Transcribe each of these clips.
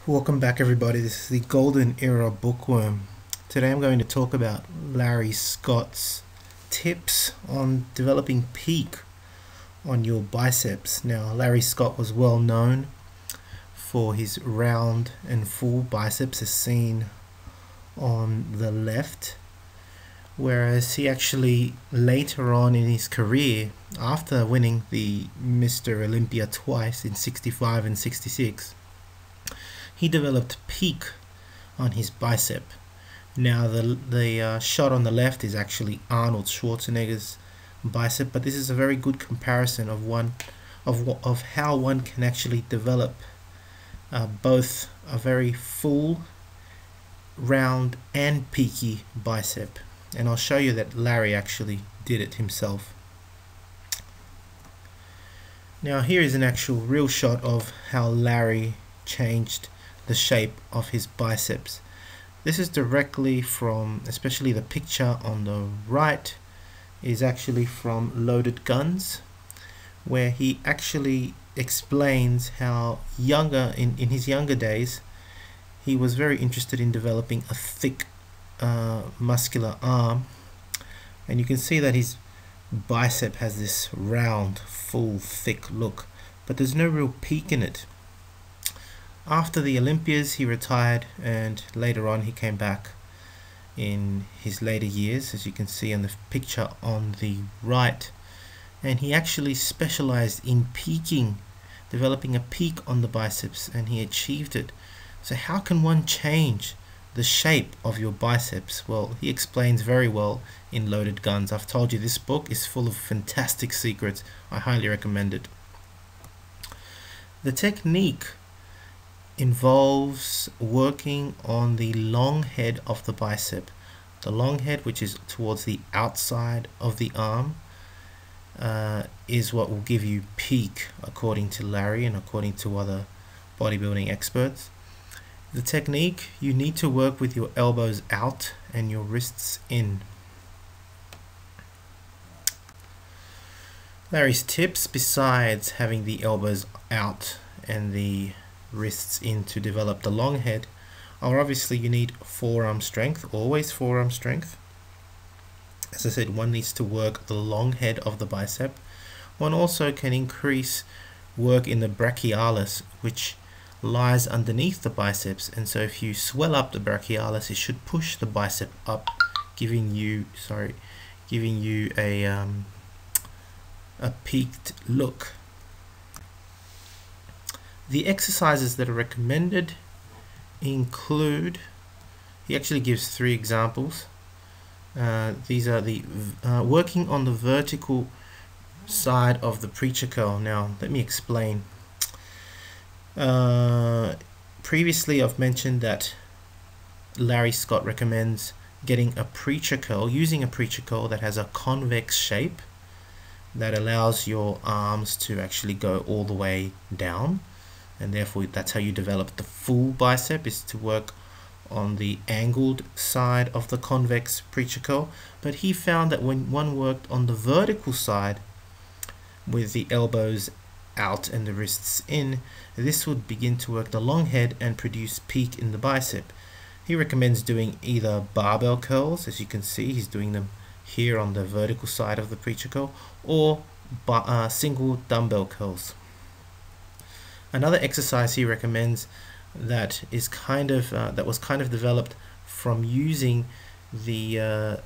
Welcome back, everybody. This is the Golden Era Bookworm. Today I'm going to talk about Larry Scott's tips on developing peak on your biceps. Now, Larry Scott was well known for his round and full biceps as seen on the left, whereas he actually later on in his career, after winning the Mr Olympia twice in 65 and 66, he developed peak on his bicep. Now the shot on the left is actually Arnold Schwarzenegger's bicep, but this is a very good comparison of how one can actually develop both a very full, round and peaky bicep. And I'll show you that Larry actually did it himself. Now here is an actual real shot of how Larry changed the shape of his biceps. This is directly from, especially the picture on the right is actually from Loaded Guns, where he actually explains how in his younger days he was very interested in developing a thick muscular arm, and you can see that his bicep has this round, full, thick look, but there's no real peak in it. After the Olympias, he retired, and later on he came back in his later years, as you can see in the picture on the right, and he actually specialized in peaking, developing a peak on the biceps, and he achieved it. So how can one change the shape of your biceps? Well, he explains very well in Loaded Guns. I've told you this book is full of fantastic secrets. I highly recommend it. The technique involves working on the long head of the bicep. The long head, which is towards the outside of the arm, is what will give you peak, according to Larry and according to other bodybuilding experts. The technique, you need to work with your elbows out and your wrists in. Larry's tips, besides having the elbows out and the wrists in to develop the long head, are obviously you need forearm strength, always forearm strength. As I said, one needs to work the long head of the bicep. One also can increase work in the brachialis, which lies underneath the biceps, and so if you swell up the brachialis, it should push the bicep up, giving you a peaked look. The exercises that are recommended include, he actually gives 3 examples. These are the working on the vertical side of the preacher curl. Now let me explain. Previously I've mentioned that Larry Scott recommends getting a preacher curl, using a preacher curl that has a convex shape that allows your arms to actually go all the way down, and therefore that's how you develop the full bicep, is to work on the angled side of the convex preacher curl. But he found that when one worked on the vertical side with the elbows out and the wrists in, this would begin to work the long head and produce peak in the bicep. He recommends doing either barbell curls, as you can see he's doing them here on the vertical side of the preacher curl, or single dumbbell curls. Another exercise he recommends that is that was developed from using the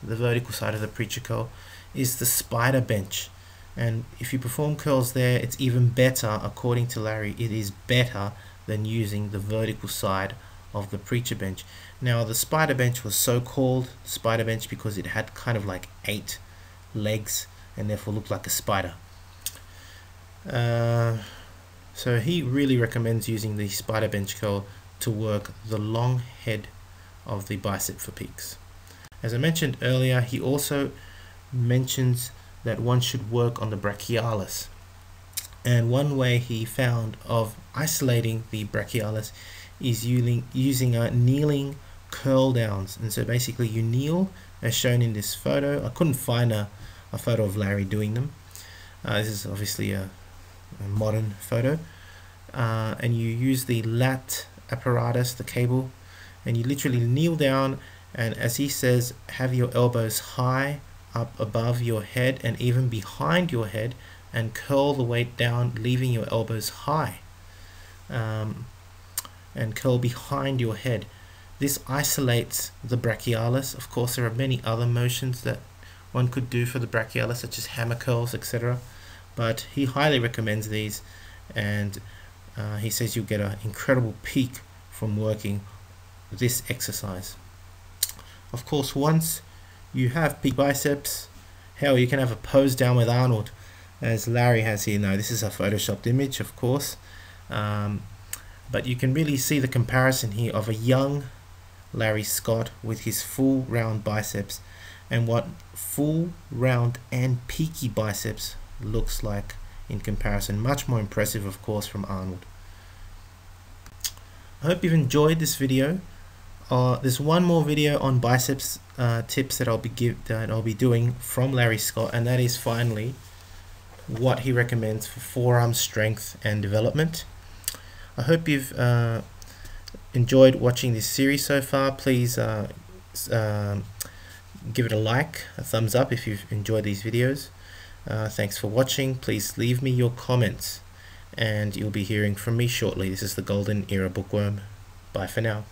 vertical side of the preacher curl is the spider bench. And if you perform curls there, it's even better. According to Larry, it is better than using the vertical side of the preacher bench. Now the spider bench was so called spider bench because it had kind of like 8 legs and therefore looked like a spider. So he really recommends using the spider bench curl to work the long head of the bicep for peaks. As I mentioned earlier, he also mentions that one should work on the brachialis, and one way he found of isolating the brachialis is using kneeling curl downs. And so basically you kneel as shown in this photo. I couldn't find a photo of Larry doing them. This is obviously a modern photo, and you use the lat apparatus, the cable, and you literally kneel down, and as he says, have your elbows high up above your head and even behind your head, and curl the weight down, leaving your elbows high, and curl behind your head. This isolates the brachialis. Of course, there are many other motions that one could do for the brachialis, such as hammer curls, etc. But he highly recommends these, and he says you'll get an incredible peak from working this exercise. Of course, once you have peak biceps, hell, you can have a pose down with Arnold, as Larry has here. Now, this is a photoshopped image, of course, but you can really see the comparison here of a young Larry Scott with his full round biceps and what full round and peaky biceps looks like in comparison. Much more impressive, of course, from Arnold. I hope you've enjoyed this video. There's one more video on biceps tips that I'll be doing from Larry Scott, and that is finally what he recommends for forearm strength and development. I hope you've enjoyed watching this series so far. Please give it a like, a thumbs up if you've enjoyed these videos. Thanks for watching. Please leave me your comments, and you'll be hearing from me shortly. This is the Golden Era Bookworm. Bye for now.